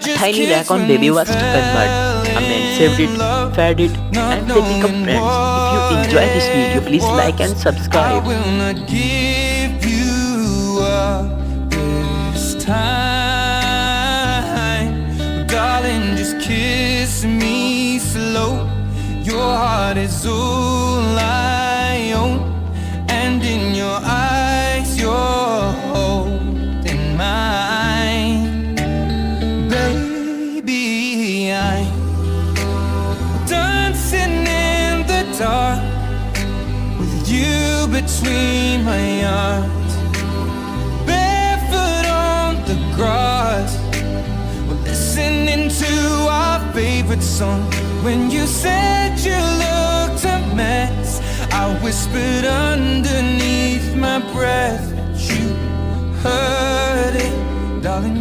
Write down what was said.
A tiny raccoon baby was stuck in mud. A man saved it, fed it, and they become friends. If you enjoy this video, please like and subscribe. I will not give you up this time. Darling, just kiss me slow. Your heart is all I own, and in your eyes you're holding mine. Baby, I'm dancing in the dark with you between my arms, barefoot on the grass. We're listening to our favorite song. When you said you looked a mess, I whispered underneath my breath, but you heard it, darling.